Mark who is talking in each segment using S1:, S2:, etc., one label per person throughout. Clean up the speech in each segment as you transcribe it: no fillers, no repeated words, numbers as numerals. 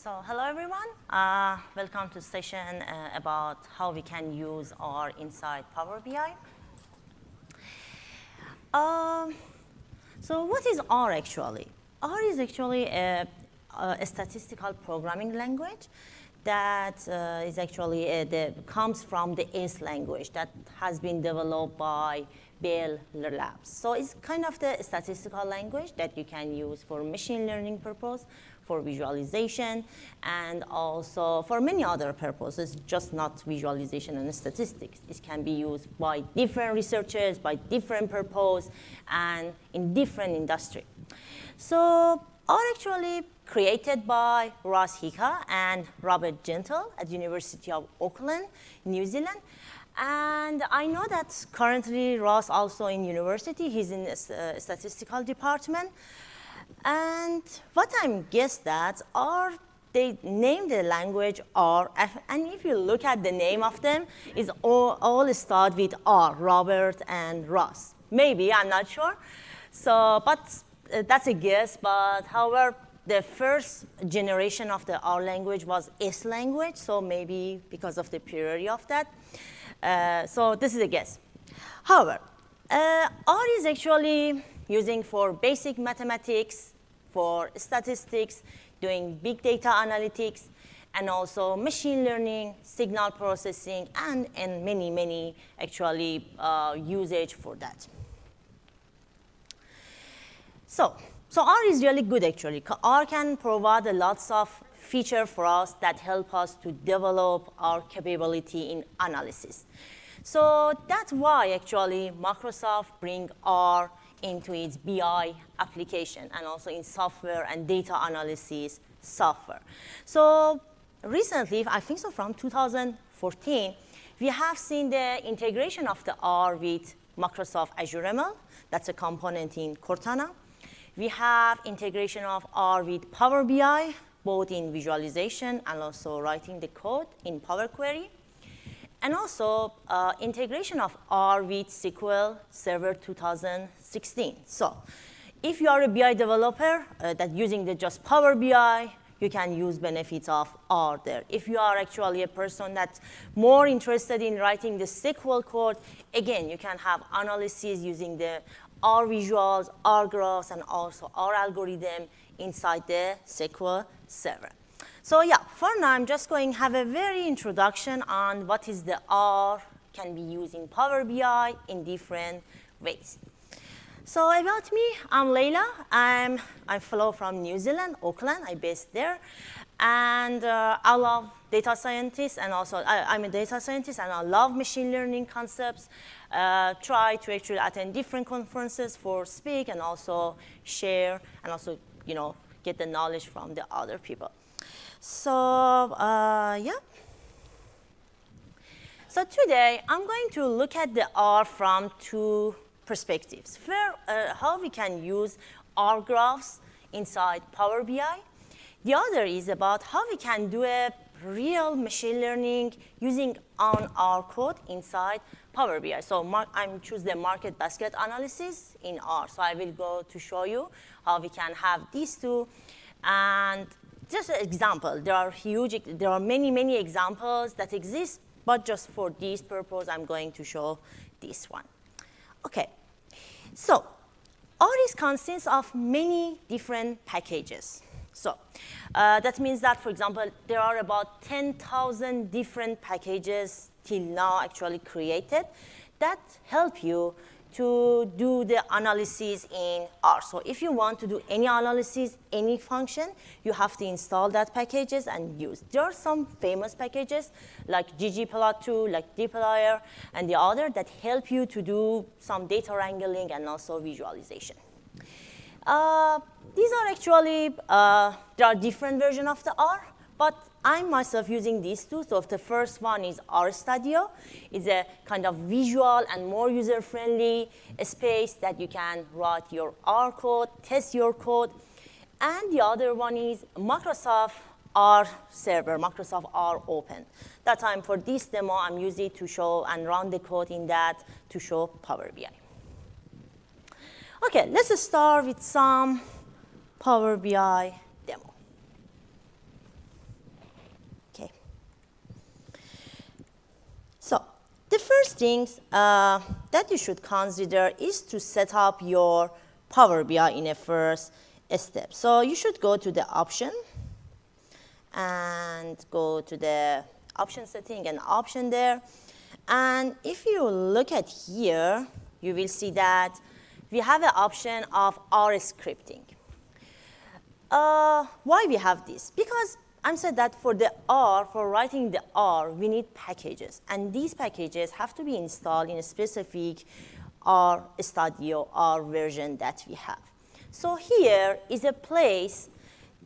S1: So hello everyone. Welcome to session about how we can use R inside Power BI. So what is R actually? R is actually a statistical programming language that is actually comes from the S language that has been developed by Bell Labs. So it's kind of the statistical language that you can use for machine learning purpose, for visualization, and also for many other purposes, just not visualization and statistics. It can be used by different researchers, by different purpose, and in different industry. So are actually created by Ross Hika and Robert Gentle at University of Auckland, New Zealand. And I know that currently Ross also in university, he's in the statistical department. And what I'm guess that are they named the language R, and if you look at the name of them, it's all start with R, Robert and Ross. Maybe, I'm not sure. So, but that's a guess, but however, the first generation of the R language was S language, so maybe because of the priority of that. So this is a guess. However, R is actually using for basic mathematics, for statistics, doing big data analytics, and also machine learning, signal processing, and many actually usage for that. So R is really good actually. R can provide lots of features for us that help us to develop our capability in analysis. So that's why actually Microsoft bring R into its BI application and also in software and data analysis software. So recently, I think so from 2014, we have seen the integration of the R with Microsoft Azure ML. That's a component in Cortana. We have integration of R with Power BI, both in visualization and also writing the code in Power Query. And also integration of R with SQL Server 2016. So if you are a BI developer that using the just Power BI, you can use benefits of R there. If you are actually a person that's more interested in writing the SQL code, again, you can have analysis using the R visuals, R graphs, and also R algorithm inside the SQL Server. So yeah, for now, I'm just going to have a very introduction on what is the R, can be used in Power BI in different ways. So about me, I'm Leila. I follow from New Zealand, Auckland. I'm based there. And I love data scientists, and also I'm a data scientist, and I love machine learning concepts. Try to actually attend different conferences for speak and also share and also, get the knowledge from the other people. So, yeah. So today, I'm going to look at the R from two perspectives. First, how we can use R graphs inside Power BI. The other is about how we can do a real machine learning using on R code inside Power BI. So I'm choose the market basket analysis in R. So I will go to show you how we can have these two. And just an example, there are many examples that exist, but just for this purpose, I'm going to show this one. Okay, so R consists of many different packages. So that means that, for example, there are about 10,000 different packages till now actually created that help you to do the analysis in R. So if you want to do any analysis, any function, you have to install that packages and use. There are some famous packages like ggplot2, like dplyr, and the other that help you to do some data wrangling and also visualization. These are actually, there are different versions of the R, but I'm myself using these two. So the first one is RStudio. It's a kind of visual and more user-friendly space that you can write your R code, test your code. And the other one is Microsoft R Server, Microsoft R Open. That time for this demo, I'm using it to show and run the code in that to show Power BI. Okay, let's start with some Power BI demo. first things that you should consider is to set up your Power BI in a first step. So you should go to the option and go to the option setting and option there. And if you look at here, you will see that we have an option of R scripting. Why we have this? Because I'm said that for the R, for writing the R, we need packages. And these packages have to be installed in a specific R Studio, R version that we have. So here is a place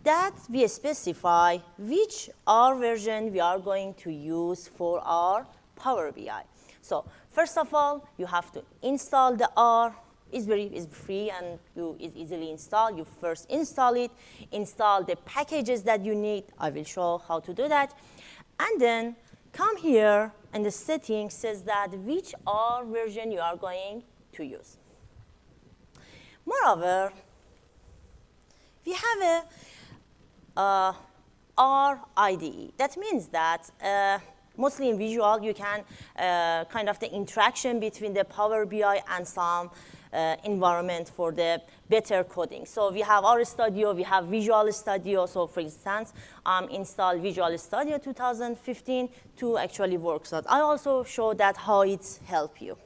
S1: that we specify which R version we are going to use for our Power BI. So first of all, you have to install the R. It's free and it's easily installed. You first install it, install the packages that you need. I will show how to do that. And then come here, and the setting says that which R version you are going to use. Moreover, we have a R IDE. That means that mostly in visual, you can kind of the interaction between the Power BI and some environment for the better coding. So we have R Studio, we have Visual Studio. So for instance, install Visual Studio 2015 to actually work. So I also show that how it's help you.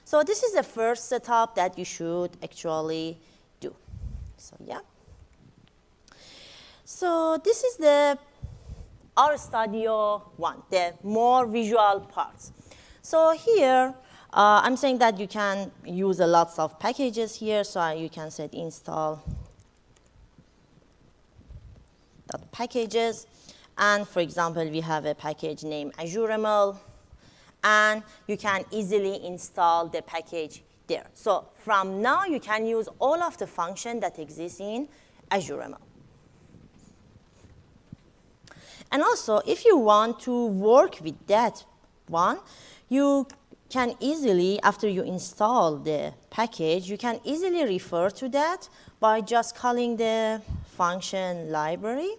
S1: So this is the first setup that you should actually do. So yeah. So this is the R Studio 1, the more visual parts. So here, I'm saying that you can use a lots of packages here, so you can set install .packages. And for example, we have a package named AzureML, and you can easily install the package there. So from now, you can use all of the functions that exist in AzureML. And also, if you want to work with that one, you can easily, after you install the package, you can easily refer to that by just calling the function library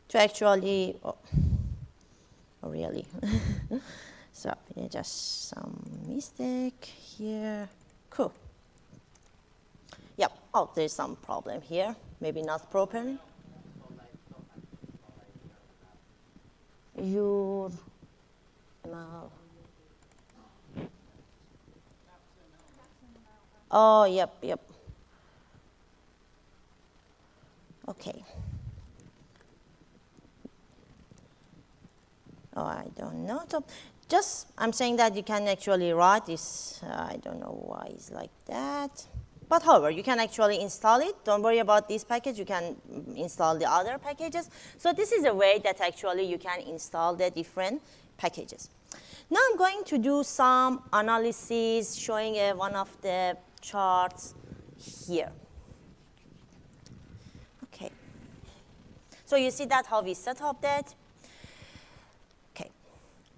S1: to actually, oh really? So yeah, just some mistake here. Cool. Yep, oh, there's some problem here. Maybe not properly. Your ML. Oh, yep. Okay. Oh, I don't know. So just, I'm saying that you can actually write this. I don't know why it's like that. But however, you can actually install it. Don't worry about this package. You can install the other packages. So this is a way that actually you can install the different packages. Now I'm going to do some analysis showing one of the charts here. Okay. So you see that how we set up that. Okay.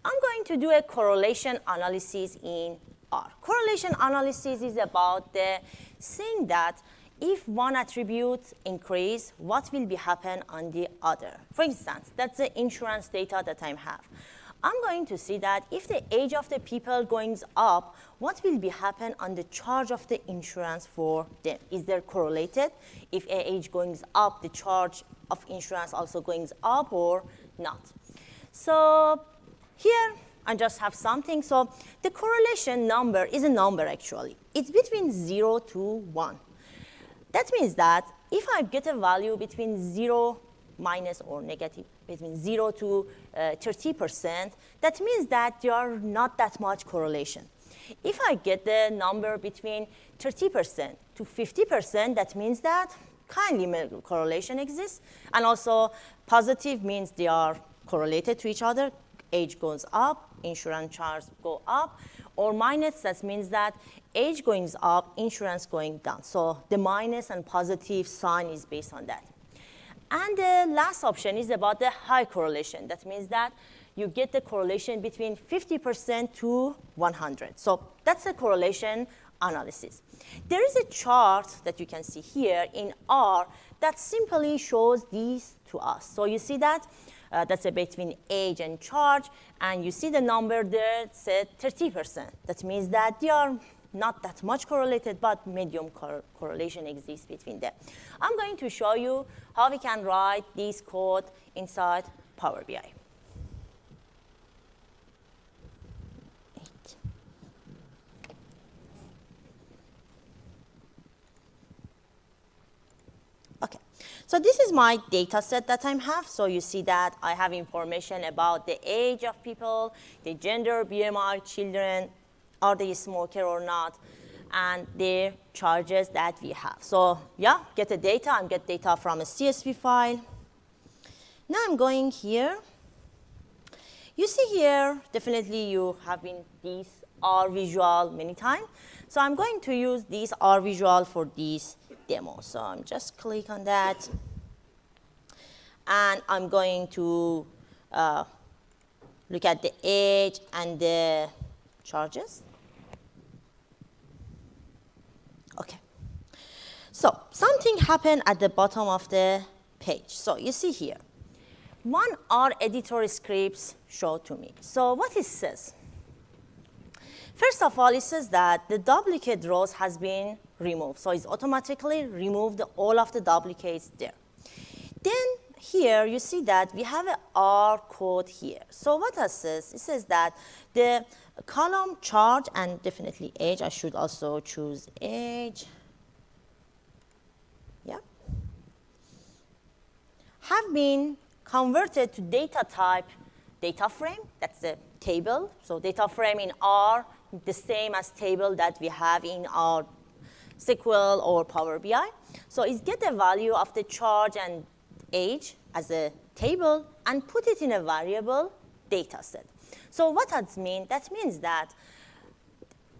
S1: I'm going to do a correlation analysis in R. Correlation analysis is about the saying that if one attribute increase, what will be happen on the other? For instance, that's the insurance data that I have. I'm going to see that if the age of the people goes up, what will be happen on the charge of the insurance for them? Is there correlated? If age goes up, the charge of insurance also goes up or not? So here, I just have something. So the correlation number is a number, actually. It's between 0 to 1. That means that if I get a value between 0 minus or negative, between 0 to 30%, that means that there are not that much correlation. If I get the number between 30% to 50%, that means that kindly correlation exists. And also, positive means they are correlated to each other. Age goes up, insurance charges go up, or minus, that means that age going up, insurance going down. So the minus and positive sign is based on that. And the last option is about the high correlation. That means that you get the correlation between 50% to 100. So that's a correlation analysis. There is a chart that you can see here in R that simply shows these to us. So you see that that's between age and charge, and you see the number there said 30%. That means that they are not that much correlated, but medium correlation exists between them. I'm going to show you how we can write this code inside Power BI. Okay, so this is my data set that I have. So you see that I have information about the age of people, the gender, BMI, children, are they a smoker or not, and their charges that we have. So yeah, get the data, and get data from a CSV file. Now I'm going here. You see here, definitely you have been this R visual many times. So I'm going to use this R visual for this demo. So I'm just click on that, and I'm going to look at the age and the charges. Okay, so something happened at the bottom of the page. So you see here, one R editor scripts showed to me. So what it says? First of all, it says that the duplicate rows has been removed. So it's automatically removed all of the duplicates there. Then here you see that we have an R code here. So what it says? It says that the column charge and definitely age, I should also choose age, yeah, have been converted to data type data frame. That's the table. So data frame in R, the same as table that we have in our SQL or Power BI. So it's get the value of the charge and age as a table and put it in a variable data set. So what does mean? That means that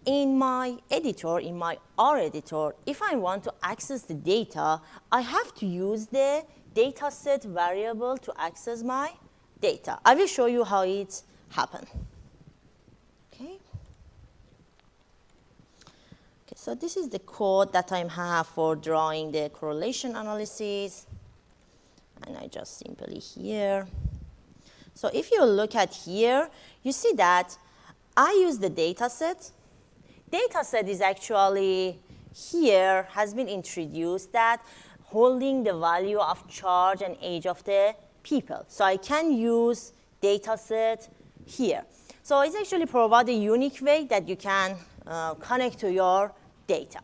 S1: in my editor, in my R editor, if I want to access the data, I have to use the dataset variable to access my data. I will show you how it happens. Okay. Okay, so this is the code that I have for drawing the correlation analysis. And I just simply here. So if you look at here, you see that I use the dataset. Dataset is actually here has been introduced that holding the value of charge and age of the people. So I can use dataset here. So it's actually provide a unique way that you can connect to your data.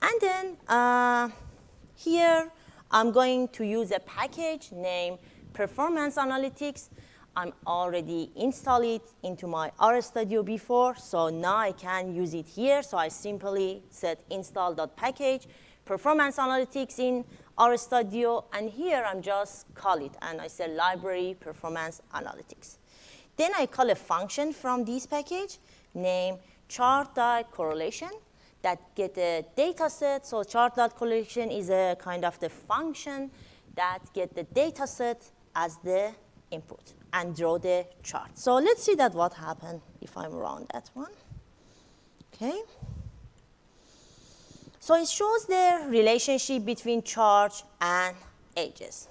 S1: And then here I'm going to use a package named Performance Analytics. I'm already installed it into my RStudio before, so now I can use it here. So I simply said install.package, Performance Analytics in RStudio, and here I'm just call it, and I said library Performance Analytics. Then I call a function from this package named chart.correlation that get a data set. So chart.correlation is a kind of the function that get the data set as the input and draw the chart. So let's see that what happened if I run that one. Okay. So it shows the relationship between charge and ages.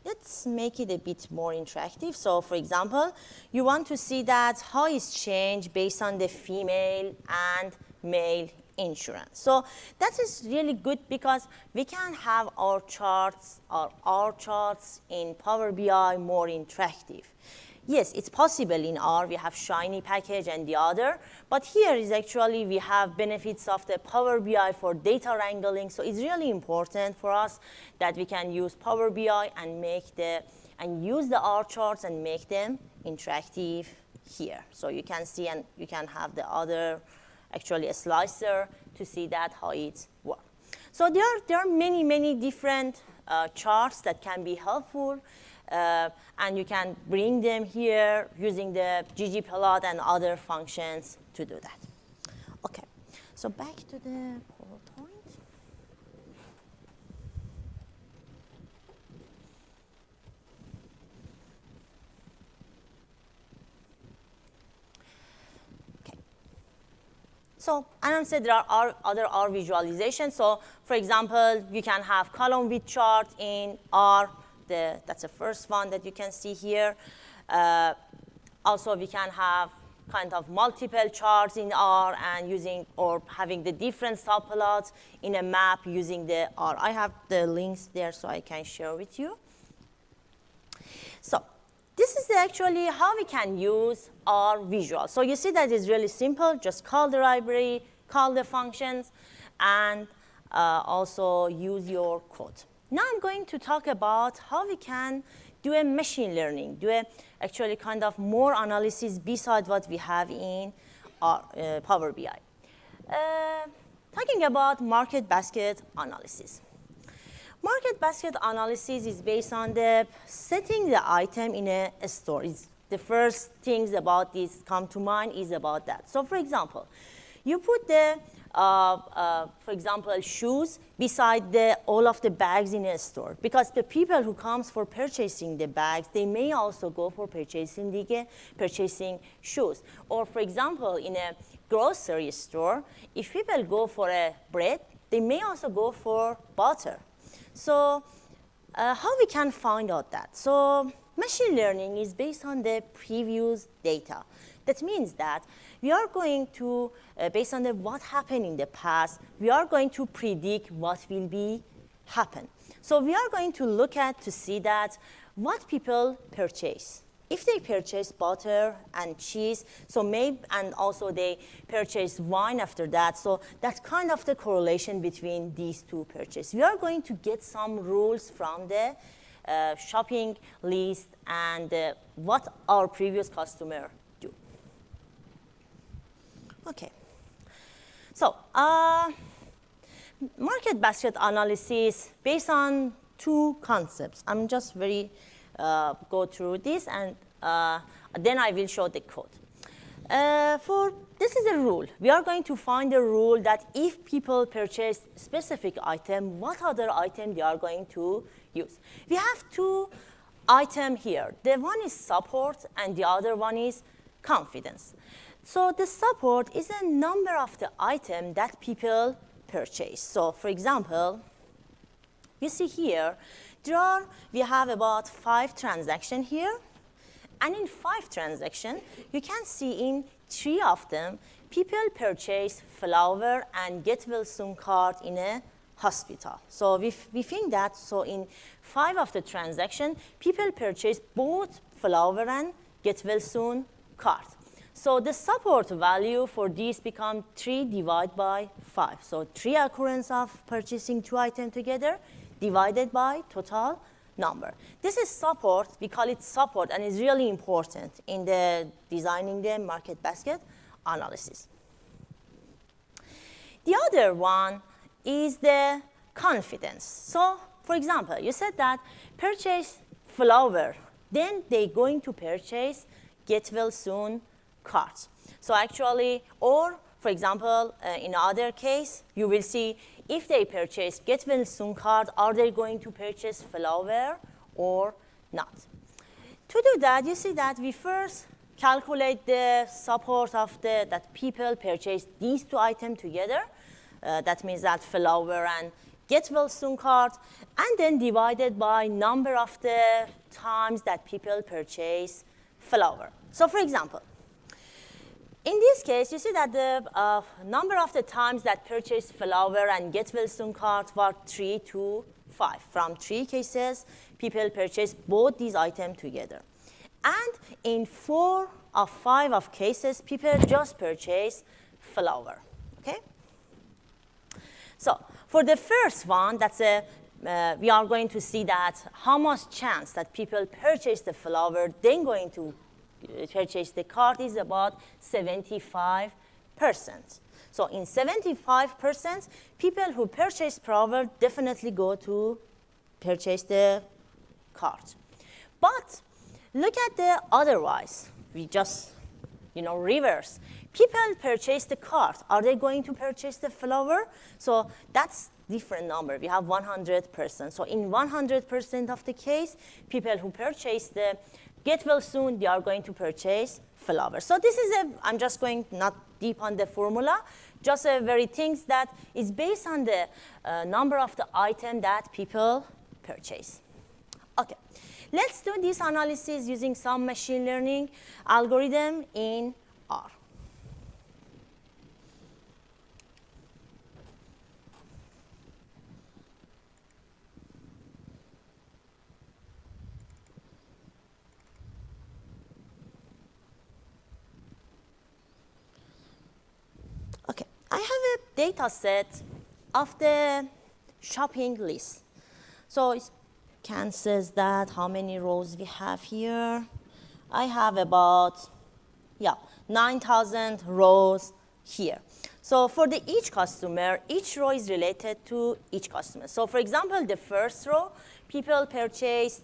S1: Let's make it a bit more interactive. So for example, you want to see that how it's changed based on the female and male insurance. So that is really good because we can have our charts or our charts in Power BI more interactive. Yes, it's possible in R, we have Shiny package and the other, but here is actually we have benefits of the Power BI for data wrangling, so it's really important for us that we can use Power BI and use the R charts and make them interactive here. So you can see and you can have the other, actually a slicer to see that how it works. So there are many, many different charts that can be helpful. And you can bring them here using the ggplot and other functions to do that. Okay, so back to the PowerPoint. Okay. So, and I said there are other R visualizations. So, for example, you can have column width chart in R that's the first one that you can see here. Also, we can have kind of multiple charts in R and using or having the different subplots in a map using the R. I have the links there so I can share with you. So this is actually how we can use R visual. So you see that it's really simple. Just call the library, call the functions, and also use your code. Now I'm going to talk about how we can do a machine learning, do a actually kind of more analysis beside what we have in our, Power BI. Talking about market basket analysis. Market basket analysis is based on the setting the item in a store. The first things about this come to mind is about that. So for example, you put the, for example, shoes beside all of the bags in a store. Because the people who comes for purchasing the bags, they may also go for purchasing shoes. Or for example, in a grocery store, if people go for a bread, they may also go for butter. So how we can find out that? So machine learning is based on the previous data. That means that we are going to, based on what happened in the past, we are going to predict what will be happen. So we are going to look at to see that what people purchase. If they purchase butter and cheese, so maybe, and also they purchase wine after that, so that's kind of the correlation between these two purchases. We are going to get some rules from the shopping list and what our previous customer do. Okay. So market basket analysis based on two concepts. I'm just very go through this, and then I will show the code. This is a rule. We are going to find a rule that if people purchase specific item, what other item they are going to use. We have two items here. The one is support, and the other one is confidence. So the support is a number of the item that people purchase. So for example, you see here, we have about 5 transactions here. And in 5 transactions, you can see in 3 of them, people purchase flower and get well soon card in a hospital. So we think that, so in 5 of the transactions, people purchase both flower and get well soon card. So the support value for this becomes 3 divided by 5. So 3 occurrence of purchasing 2 items together, divided by total number. This is support. We call it support, and it's really important in the designing the market basket analysis. The other one is the confidence. So for example, you said that purchase flower, then they're going to purchase get well soon cards. So actually, or for example, in other case, you will see if they purchase get well soon card, are they going to purchase flower or not? To do that, you see that we first calculate the support of that people purchase these 2 items together. That means that flower and get well soon card, and then divided by number of the times that people purchase flower. So for example, in this case, you see that the number of the times that purchase flower and get well soon cards were 3 to 5. From 3 cases, people purchase both these items together. And in 4 of 5 of cases, people just purchase flower. Okay? So for the first one, that's we are going to see that how much chance that people purchase the flower, then going to purchase the card is about 75%. So in 75%, people who purchase flower definitely go to purchase the card. But look at the otherwise. We just, reverse. People purchase the card. Are they going to purchase the flower? So that's different number. We have 100%. So in 100% of the case, people who purchase the get well soon, they are going to purchase flower. So this is I'm just going not deep on the formula, just a very things that is based on the number of the item that people purchase. Okay, let's do this analysis using some machine learning algorithm in R. Okay, I have a data set of the shopping list. So it cancels that, how many rows we have here. I have about, 9,000 rows here. So for each customer, each row is related to each customer. So for example, the first row, people purchase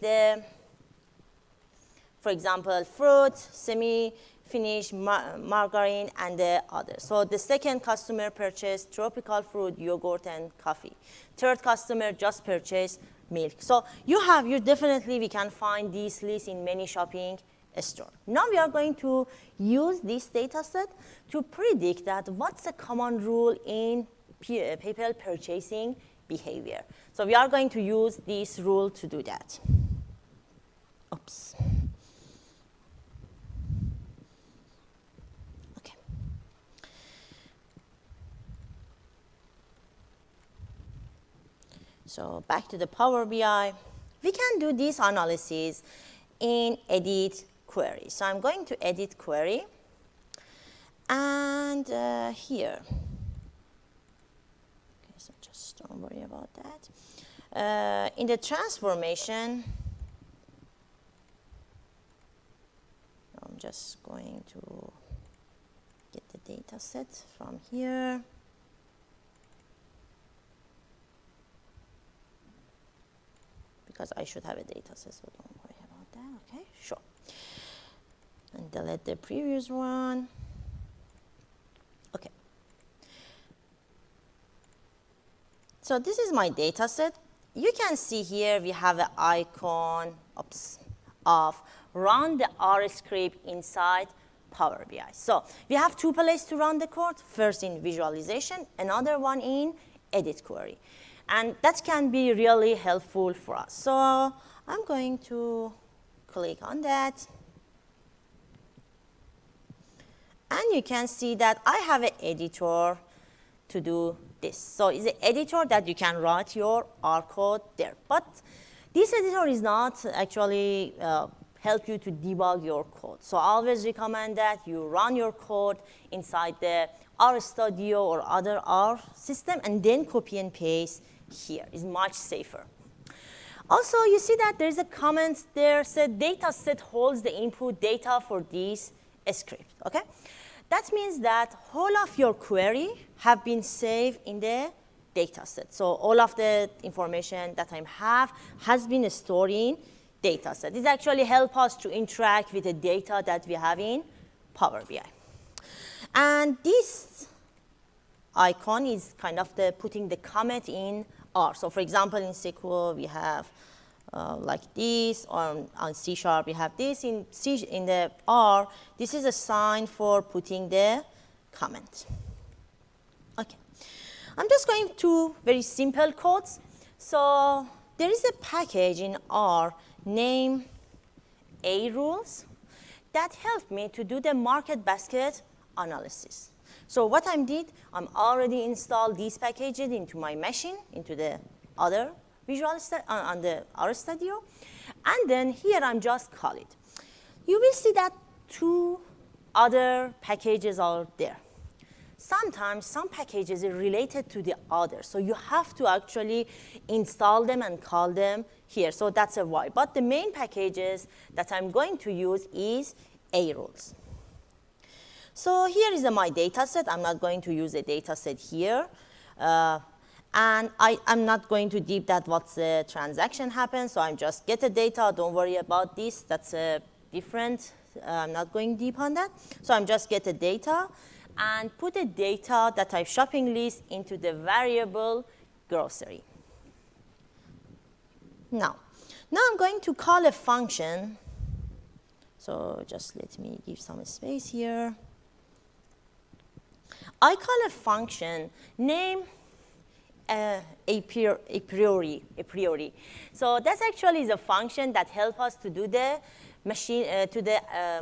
S1: for example, fruit, semi-finished margarine, and the other. So the second customer purchased tropical fruit, yogurt, and coffee. Third customer just purchased milk. So we can find these lists in many shopping stores. Now we are going to use this data set to predict that what's the common rule in people purchasing behavior. So we are going to use this rule to do that. Oops. Okay. So back to the Power BI. We can do this analysis in edit query. So I'm going to edit query. And here. Okay, so just don't worry about that. In the transformation, I'm just going to get the data set from here. Because I should have a data set, so don't worry about that. Okay, sure. And delete the previous one. Okay. So this is my data set. You can see here we have an icon of run the R script inside Power BI. So we have two places to run the code, first in visualization, another one in edit query. And that can be really helpful for us. So I'm going to click on that. And you can see that I have an editor to do this. So it's an editor that you can write your R code there. But this editor is not actually help you to debug your code. So I always recommend that you run your code inside the R Studio or other R system and then copy and paste here. It's much safer. Also, you see that there's a comment there said data set holds the input data for this script, okay? That means that whole of your query have been saved in the data set. So all of the information that I have has been stored in data set. This actually helps us to interact with the data that we have in Power BI. And this icon is kind of putting the comment in R. So for example, in SQL, we have like this, or on C# we have this. In the R, this is a sign for putting the comment. Okay. I'm just going to very simple codes. So there is a package in R named A rules that helped me to do the market basket analysis. So what I did, I'm already installed these packages into my machine, into the other on the R Studio. And then here I'm just call it. You will see that two other packages are there. Sometimes some packages are related to the other. So you have to actually install them and call them here. So that's a why. But the main packages that I'm going to use is A rules. So here is my data set. I'm not going to use a data set here. And I'm not going to deep that what's the transaction happens. So I'm just get the data. Don't worry about this. That's a different. I'm not going deep on that. So I'm just get the data and put the data that I shopping list into the variable grocery. Now I'm going to call a function. So just let me give some space here. I call a function name a priori. So that actually is a function that helps us to do the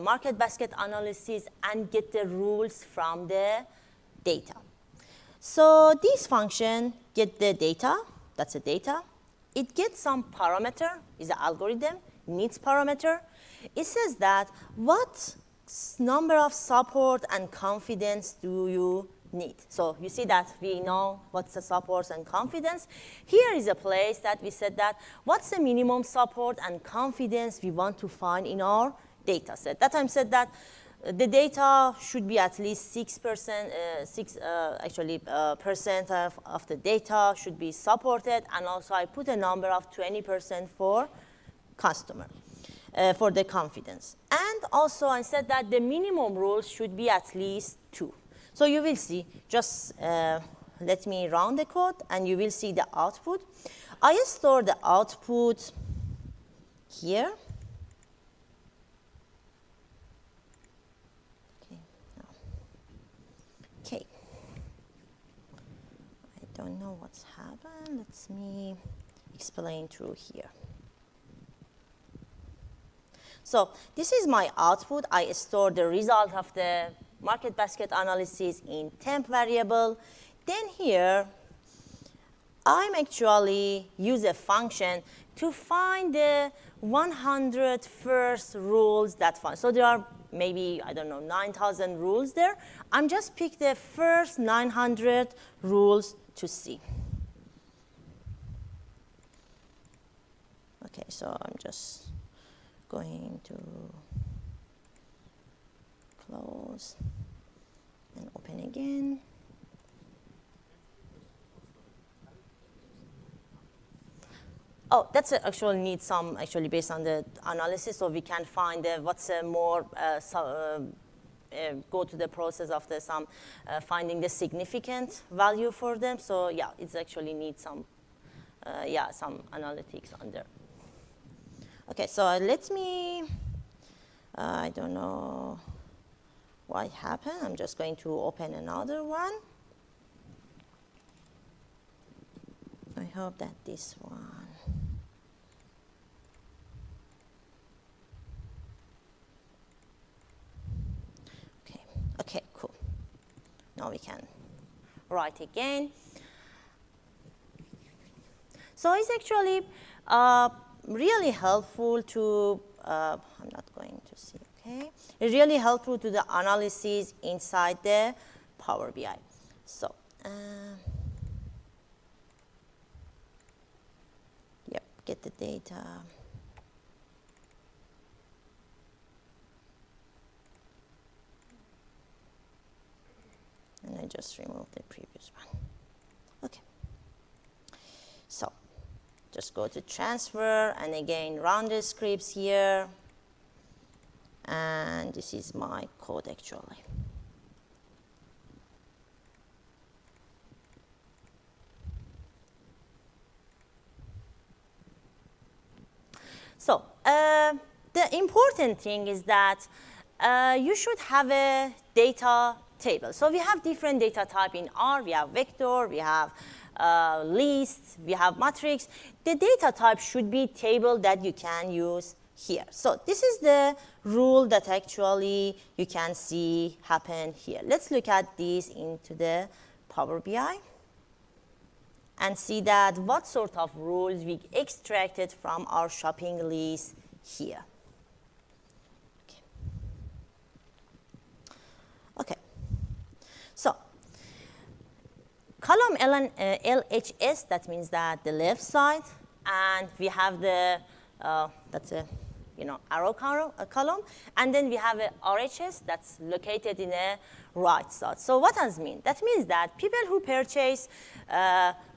S1: market basket analysis and get the rules from the data. So this function get the data, that's the data. It gets some parameter, is an algorithm, needs parameter. It says that what number of support and confidence do you need? So you see that we know what's the support and confidence. Here is a place that we said that what's the minimum support and confidence we want to find in our data set. That time said that the data should be at least 6%, percent of the data should be supported, and also I put a number of 20% for customer, for the confidence. And also I said that the minimum rules should be at least 2. So you will see, just let me run the code and you will see the output. I store the output here. Okay. I don't know what's happened. Let me explain through here. So this is my output. I store the result of the market basket analysis in temp variable. Then here, I'm actually use a function to find the 100 first rules that find. So there are maybe, I don't know, 9,000 rules there. I'm just pick the first 900 rules to see. Okay, so I'm just going to close and open again. Oh, that's actually need some, actually based on the analysis, so we can find what's more, go to the process of the finding the significant value for them. So yeah, it's actually need some, some analytics on there. Okay, so let me, I don't know what happened. I'm just going to open another one. I hope that this one. Okay, cool. Now we can write again. So it's actually really helpful to, I'm not going to see, okay? It's really helpful to the analysis inside the Power BI. So, yep, get the data. And I just removed the previous one. Okay. So just go to transfer and again run the scripts here. And this is my code actually. So the important thing is that you should have a data table. So we have different data type in R. We have vector, we have list, we have matrix. The data type should be table that you can use here. So this is the rule that actually you can see happen here. Let's look at this into the Power BI and see that what sort of rules we extracted from our shopping list here. Okay. So column LHS, that means that the left side, and we have the, that's a arrow column, and then we have a RHS that's located in a right side. So what does it mean? That means that people who purchase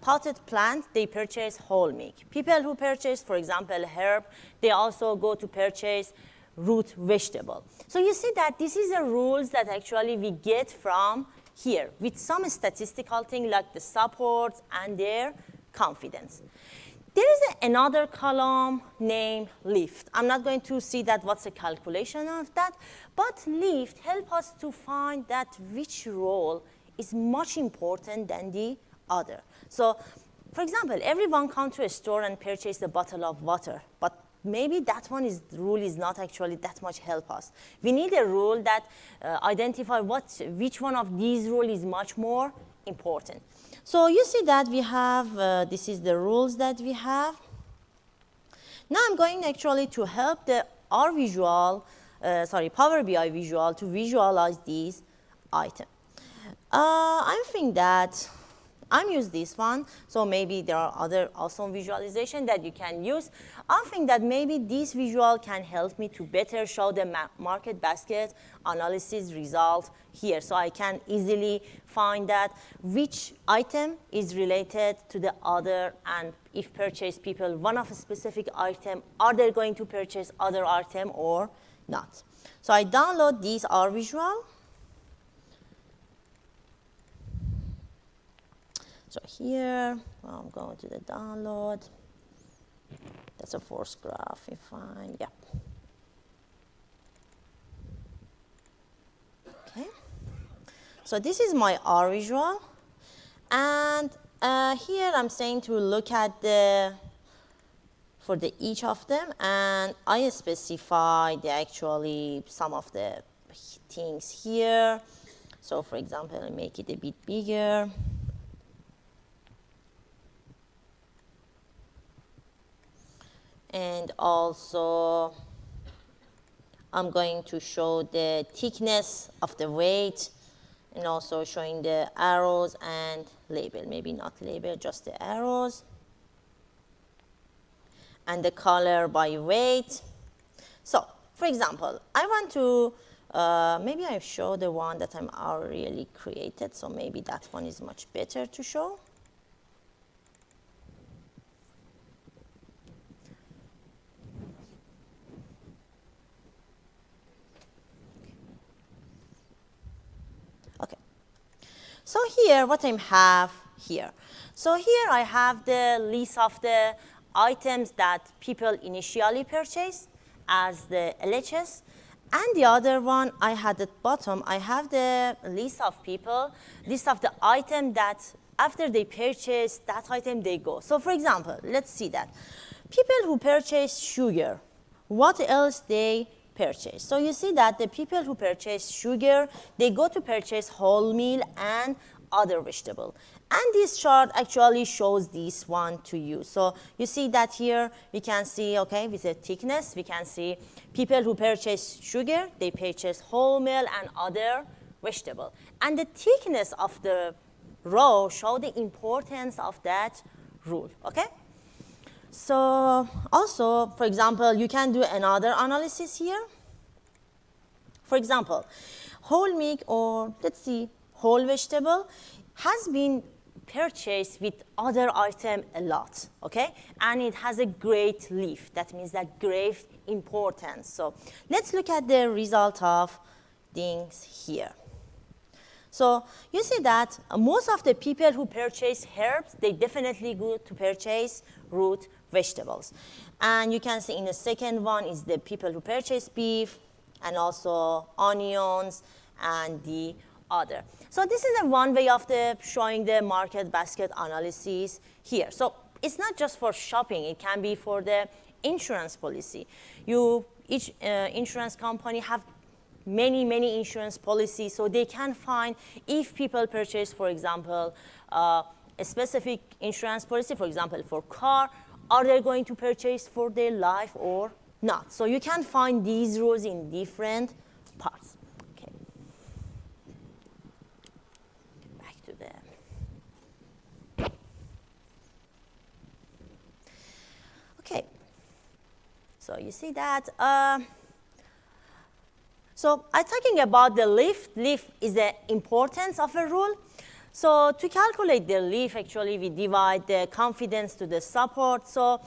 S1: potted plant, they purchase whole milk. People who purchase, for example, herb, they also go to purchase root vegetable. So you see that this is the rules that actually we get from here with some statistical thing like the supports and their confidence. There is another column named lift. I'm not going to see that what's the calculation of that, but lift help us to find that which role is much important than the other. So for example, everyone comes to a store and purchase a bottle of water, but maybe that rule is not actually that much help us. We need a rule that identify which one of these rules is much more important. So you see that we have, this is the rules that we have. Now I'm going actually to help the Power BI visual to visualize these items. I think that I'm use this one, so maybe there are other awesome visualization that you can use. I think that maybe this visual can help me to better show the market basket analysis result here. So I can easily find that which item is related to the other, and if purchase people one of a specific item, are they going to purchase other item or not? So I download this R visual. So here, I'm going to the download. That's a force graph, if fine, yeah. Okay. So this is my R visual. And here I'm saying to look at for each of them, and I specify some of the things here. So for example, I make it a bit bigger. And also, I'm going to show the thickness of the weight, and also showing the arrows and label, maybe not label, just the arrows. And the color by weight. So, for example, I want to, maybe I show the one that I'm already created, so maybe that one is much better to show. So here, what I have here. So here I have the list of the items that people initially purchase as the LHS. And the other one I had at bottom, I have the list of the item that after they purchase that item, they go. So for example, let's see that. People who purchase sugar, what else they purchase? So you see that the people who purchase sugar, they go to purchase wholemeal and other vegetable. And this chart actually shows this one to you. So you see that here we can see, okay, with the thickness, we can see people who purchase sugar, they purchase wholemeal and other vegetable. And the thickness of the row show the importance of that rule, okay? So also, for example, you can do another analysis here. For example, whole milk, or let's see, whole vegetable has been purchased with other item a lot, okay? And it has a great leaf. That means that great importance. So let's look at the result of things here. So you see that most of the people who purchase herbs, they definitely go to purchase root vegetables. And you can see in the second one is the people who purchase beef and also onions and the other. So this is one way of showing the market basket analysis here. So it's not just for shopping, it can be for the insurance policy. Each insurance company have many insurance policies, so they can find if people purchase, for example, a specific insurance policy, for example, for car, are they going to purchase for their life or not? So you can find these rules in different parts. Okay. Back to the. Okay. So you see that. So I'm talking about the lift. Lift is the importance of a rule. So to calculate the lift, actually, we divide the confidence to the support. So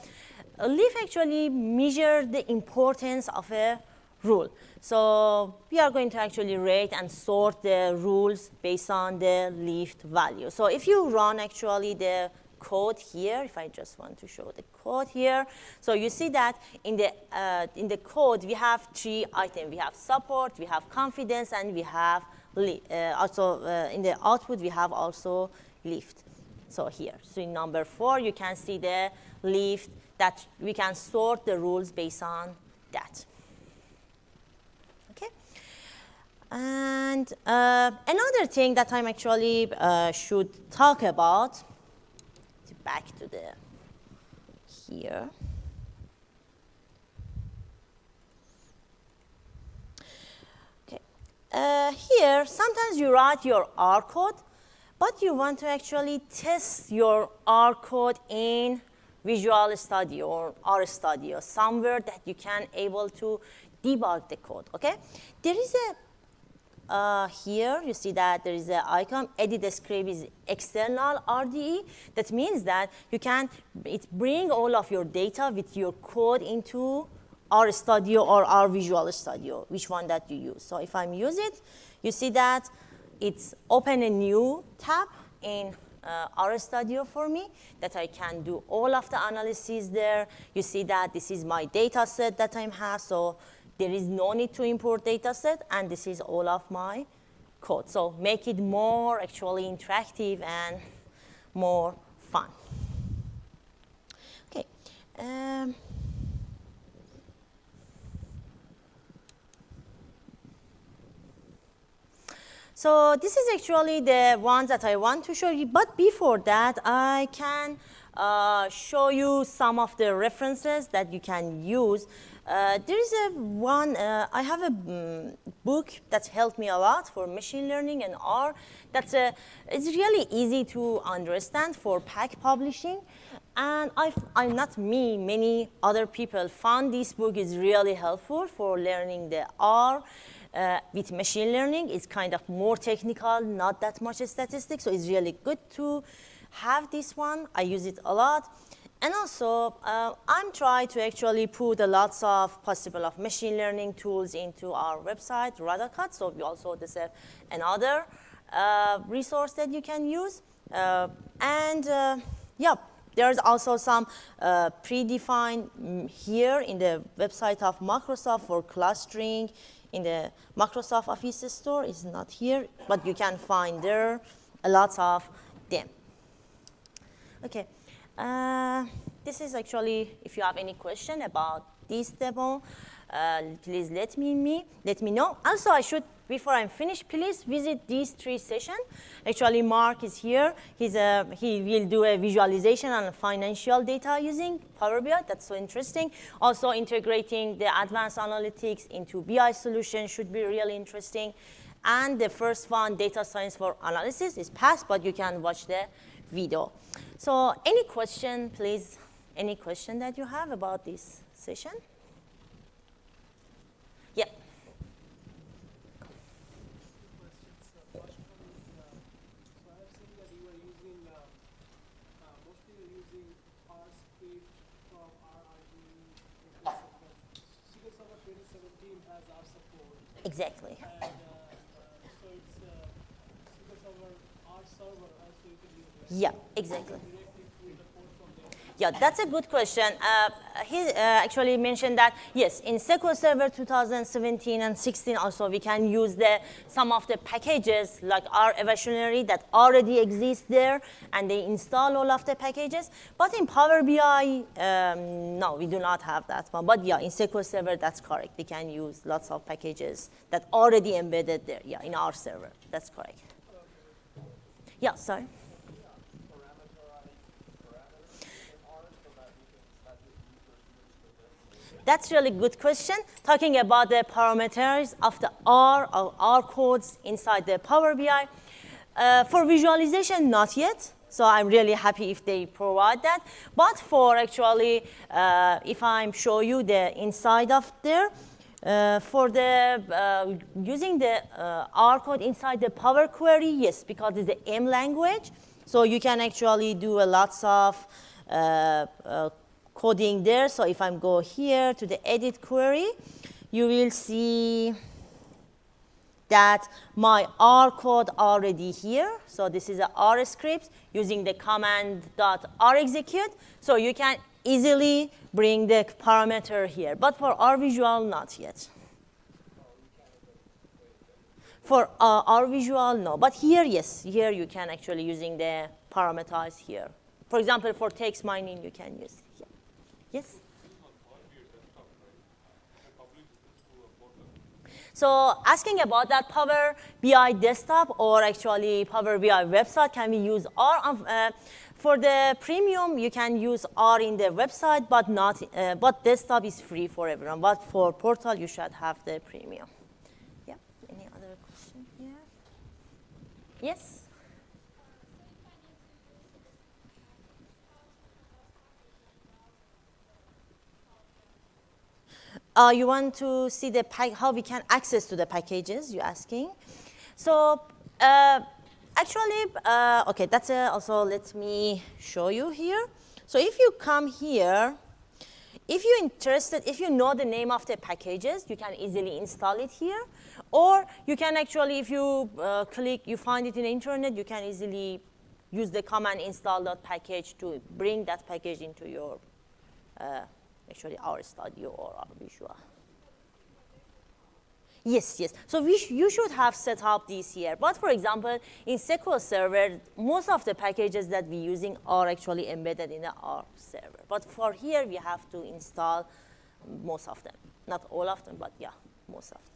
S1: a lift actually measures the importance of a rule. So we are going to actually rate and sort the rules based on the lift value. So if you run actually the code here, if I just want to show the code here, so you see that in the code we have 3 items. We have support, we have confidence, and we have also in the output we have also lift. So here, so in number 4, you can see the lift that we can sort the rules based on that. Okay. And another thing that I'm actually should talk about, back to the here. Okay. Here, sometimes you write your R code, but you want to actually test your R code in Visual Studio or R Studio, somewhere that you can able to debug the code, okay? There is a, here you see that there is an icon, edit script is external RDE. That means that you can bring all of your data with your code into R Studio or R Visual Studio, which one that you use. So if I use it, you see that it's open a new tab in R Studio for me that I can do all of the analysis there. You see that this is my data set that I have, so there is no need to import data set, and this is all of my code. So make it more actually interactive and more fun. Okay. So this is actually the ones that I want to show you, but before that, I can show you some of the references that you can use. There is I have a book that helped me a lot for machine learning and R. It's really easy to understand for pack publishing. And I'm not me, many other people found this book is really helpful for learning the R. With machine learning, it's kind of more technical, not that much statistics, so it's really good to have this one. I use it a lot. And also, I'm trying to actually put a lots of possible of machine learning tools into our website, Radacut, so we also have another resource that you can use. Yeah, there's also some predefined here in the website of Microsoft for clustering. In the Microsoft Office store, it's not here, but you can find there a lot of them. Okay, this is actually, if you have any question about this demo, please let me know. Also, before I'm finished, please visit these 3 sessions. Actually, Mark is here. He will do a visualization on financial data using Power BI. That's so interesting. Also, integrating the advanced analytics into BI solution should be really interesting. And the first one, data science for analysis, is passed, but you can watch the video. So any question, please? Any question that you have about this session? Yeah. Exactly.
S2: And so it's SQL Server, R server, so you can use it.
S1: Yeah, exactly.
S2: Directly through the code from there.
S1: Yeah, that's a good question. He actually mentioned that, yes, in SQL Server 2017 and 16 also, we can use some of the packages like R Evolutionary that already exist there, and they install all of the packages. But in Power BI, no, we do not have that one. But yeah, in SQL Server, that's correct. We can use lots of packages that already embedded there, yeah, in our server. That's correct. Yeah, sorry. That's really good question. Talking about the parameters of the R codes inside the Power BI. For visualization, not yet. So I'm really happy if they provide that. But for actually, if I show you the inside of there, for the using the R code inside the Power Query, yes, because it's the M language. So you can actually do a lots of coding there. So if I go here to the edit query, you will see that my R code already here. So this is a R script using the command .rexecute. So you can easily bring the parameter here. But for R visual, not yet. For our visual, no. But here, yes. Here you can actually using the parameters here. For example, for text mining, you can use. Yeah. Yes? So asking about that Power BI desktop or actually Power BI website, can we use R? For the premium, you can use R in the website, but not. But desktop is free for everyone. But for portal, you should have the premium. Yeah. Any other question here? Yes. You want to see the how we can access to the packages, you're asking. So actually, OK, that's also let me show you here. So if you come here, if you're interested, if you know the name of the packages, you can easily install it here. Or you can actually, if you click, you find it in the internet, you can easily use the command install.package to bring that package into your actually our studio or our visual. Yes, yes. So you should have set up this here. But for example, in SQL Server, most of the packages that we're using are actually embedded in the R server. But for here, we have to install most of them. Not all of them, but yeah, most of them.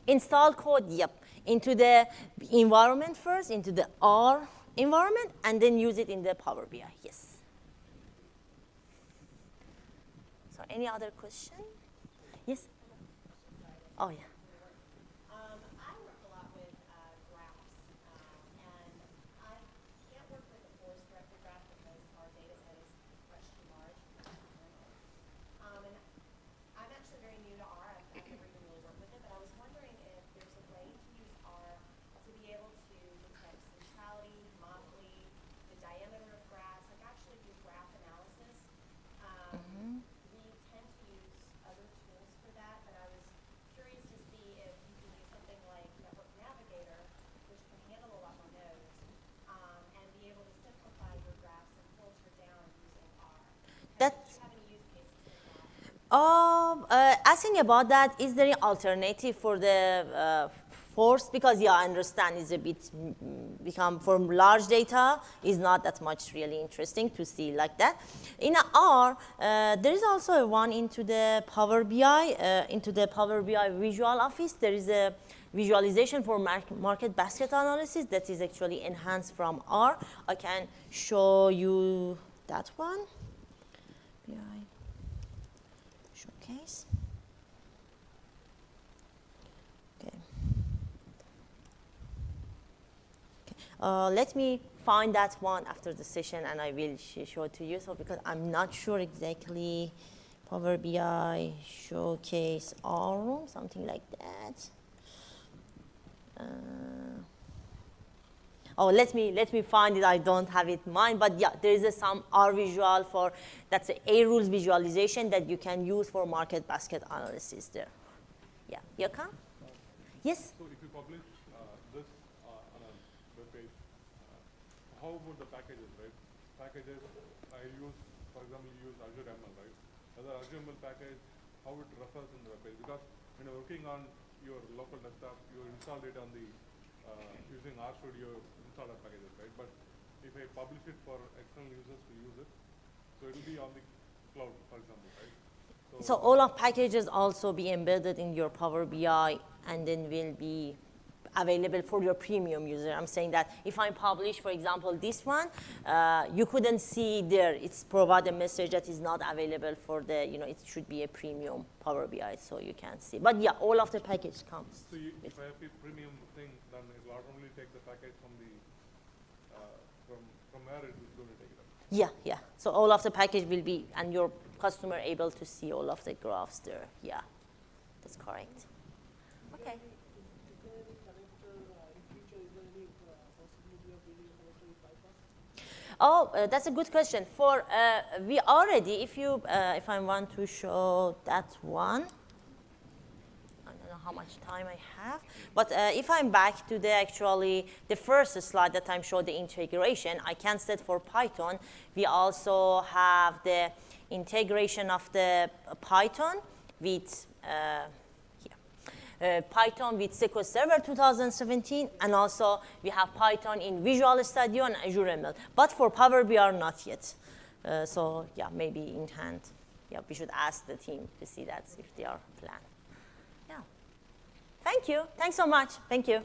S1: Install code, yep, into the environment first, into the R environment, and then use it in the Power BI, yes. So any other question? Yes? Oh, yeah.
S3: I work a lot with graphs, and I can't work with a force directed graph because our data set is much too large. And I'm actually very new to R. I've never even really worked with it, but I was wondering if there's a way to use R to be able to detect centrality, motley, the diameter of graphs, like actually do graph analysis. We tend to use other tools for that, but I was curious to see if you can use something like Network Navigator, which can handle a lot more nodes, and be able to simplify your graphs and filter down using R. Do you have any use cases like that?
S1: Asking about that, is there an alternative for the force? Because yeah, I understand it's a bit become from large data is not that much really interesting to see like that. In R, there is also one into the Power BI, into the Power BI Visual Office. There is a visualization for market basket analysis that is actually enhanced from R. I can show you that one. BI showcase. Let me find that one after the session, and I will show it to you. So because I'm not sure exactly, Power BI showcase R room, something like that. Let me find it. I don't have it in mind, but yeah, there is some R visual for that's a rules visualization that you can use for market basket analysis there. Yeah, Yaka? Yes.
S4: So if you publish this on a web page, how about the packages, right? Packages, I use, for example, you use Azure ML, right? The Azure ML package, how it refers in the web page. Because when you're working on your local desktop, you install it on the, using RStudio installer packages, right? But if I publish it for external users to use it, so it will be on the cloud, for example, right?
S1: So all of packages also be embedded in your Power BI and then will be available for your premium user. I'm saying that if I publish, for example, this one, you couldn't see there. It's provide a message that is not available for the, it should be a premium Power BI, so you can see. But yeah, all of the package comes.
S4: So if I have a premium thing, then it will automatically take the package from the, from where it is going to take it up.
S1: Yeah, yeah. So all of the package will be, and your customer able to see all of the graphs there. Yeah, that's correct. Okay.
S2: Is there any connector in future? Is there any possibility of building a connector with bypass?
S1: Oh, that's a good question. For we already, if I want to show that one, I don't know how much time I have, but if I'm back to the first slide that I showed the integration, I can set for Python. We also have the integration of the Python with Python with SQL Server 2017, and also we have Python in Visual Studio and Azure ML. But for Power BI, not yet. So yeah, maybe in hand. Yeah, we should ask the team to see that if they are planned. Yeah. Thank you. Thanks so much. Thank you.